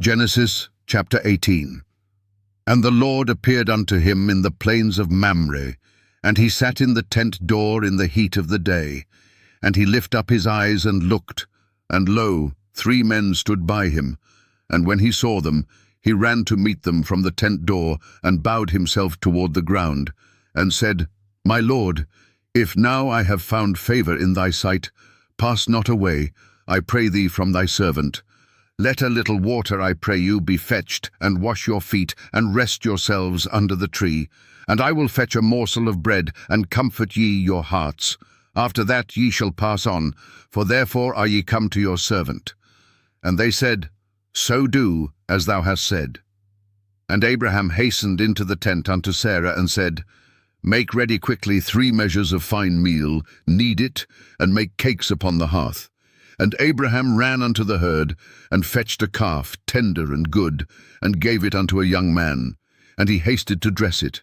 Genesis chapter 18. And the Lord appeared unto him in the plains of Mamre, and he sat in the tent door in the heat of the day. And he lift up his eyes and looked, and lo, 3 men stood by him. And when he saw them, he ran to meet them from the tent door, and bowed himself toward the ground, and said, My Lord, if now I have found favor in thy sight, pass not away, I pray thee, from thy servant. Let a little water, I pray you, be fetched, and wash your feet, and rest yourselves under the tree. And I will fetch a morsel of bread, and comfort ye your hearts. After that ye shall pass on, for therefore are ye come to your servant. And they said, So do, as thou hast said. And Abraham hastened into the tent unto Sarah, and said, Make ready quickly 3 measures of fine meal, knead it, and make cakes upon the hearth. And Abraham ran unto the herd, and fetched a calf, tender and good, and gave it unto a young man. And he hasted to dress it.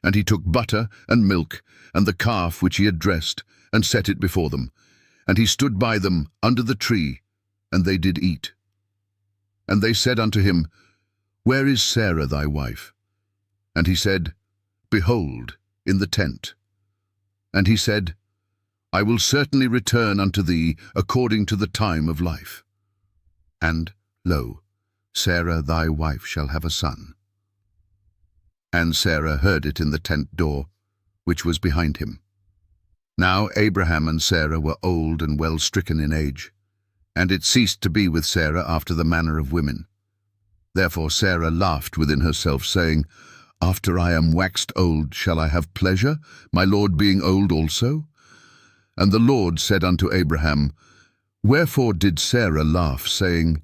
And he took butter and milk, and the calf which he had dressed, and set it before them. And he stood by them under the tree, and they did eat. And they said unto him, Where is Sarah thy wife? And he said, Behold, in the tent. And he said, I will certainly return unto thee according to the time of life. And, lo, Sarah thy wife shall have a son. And Sarah heard it in the tent door, which was behind him. Now Abraham and Sarah were old and well stricken in age, and it ceased to be with Sarah after the manner of women. Therefore Sarah laughed within herself, saying, After I am waxed old shall I have pleasure, my Lord being old also? And the Lord said unto Abraham, Wherefore did Sarah laugh, saying,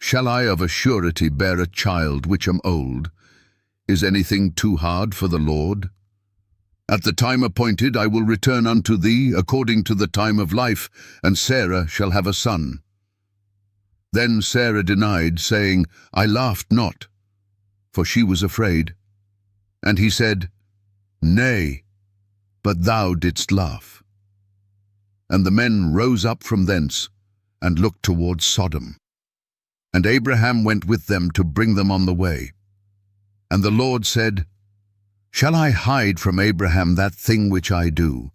Shall I of a surety bear a child which am old? Is anything too hard for the Lord? At the time appointed I will return unto thee according to the time of life, and Sarah shall have a son. Then Sarah denied, saying, I laughed not, for she was afraid. And he said, Nay, but thou didst laugh. And the men rose up from thence, and looked toward Sodom. And Abraham went with them to bring them on the way. And the Lord said, Shall I hide from Abraham that thing which I do?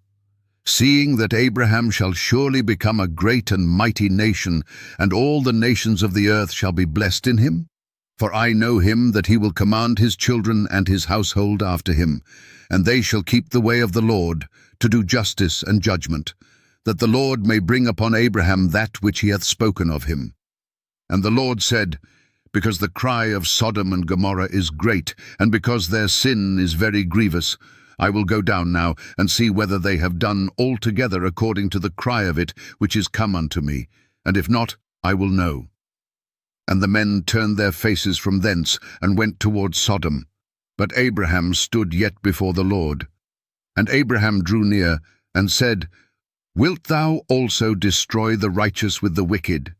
Seeing that Abraham shall surely become a great and mighty nation, and all the nations of the earth shall be blessed in him? For I know him that he will command his children and his household after him, and they shall keep the way of the Lord, to do justice and judgment, that the Lord may bring upon Abraham that which he hath spoken of him. And the Lord said, Because the cry of Sodom and Gomorrah is great, and because their sin is very grievous, I will go down now, and see whether they have done altogether according to the cry of it which is come unto me, and if not, I will know. And the men turned their faces from thence, and went toward Sodom. But Abraham stood yet before the Lord. And Abraham drew near, and said, Wilt thou also destroy the righteous with the wicked?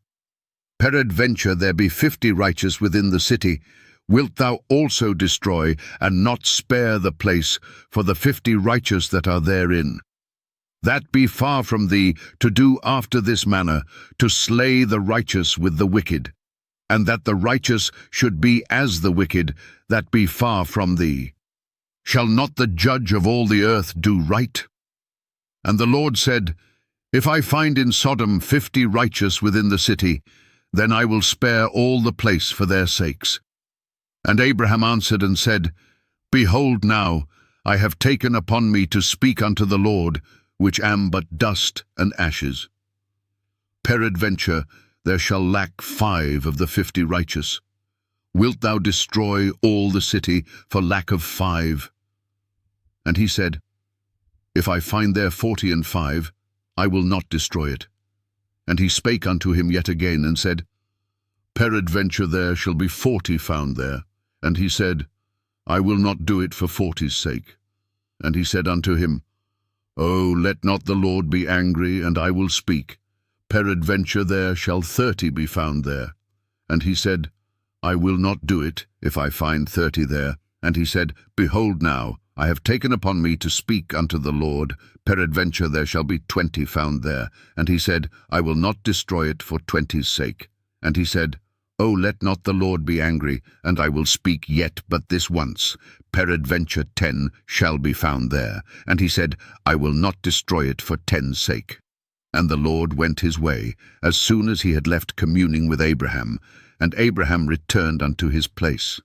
Peradventure there be 50 righteous within the city. Wilt thou also destroy, and not spare the place for the 50 righteous that are therein? That be far from thee to do after this manner, to slay the righteous with the wicked, and that the righteous should be as the wicked, that be far from thee. Shall not the judge of all the earth do right? And the Lord said, If I find in Sodom 50 righteous within the city, then I will spare all the place for their sakes. And Abraham answered and said, Behold now, I have taken upon me to speak unto the Lord, which am but dust and ashes. Peradventure there shall lack 5 of the 50 righteous. Wilt thou destroy all the city for lack of 5? And he said, If I find there 40 and 5, I will not destroy it. And he spake unto him yet again, and said, Peradventure there shall be 40 found there. And he said, I will not do it for 40's sake. And he said unto him, O let not the Lord be angry, and I will speak. Peradventure there shall 30 be found there. And he said, I will not do it, if I find 30 there. And he said, Behold now, I have taken upon me to speak unto the Lord. Peradventure there shall be 20 found there. And he said, I will not destroy it for 20's sake. And he said, O let not the Lord be angry, and I will speak yet but this once. Peradventure 10 shall be found there. And he said, I will not destroy it for 10's sake. And the Lord went his way, as soon as he had left communing with Abraham, and Abraham returned unto his place.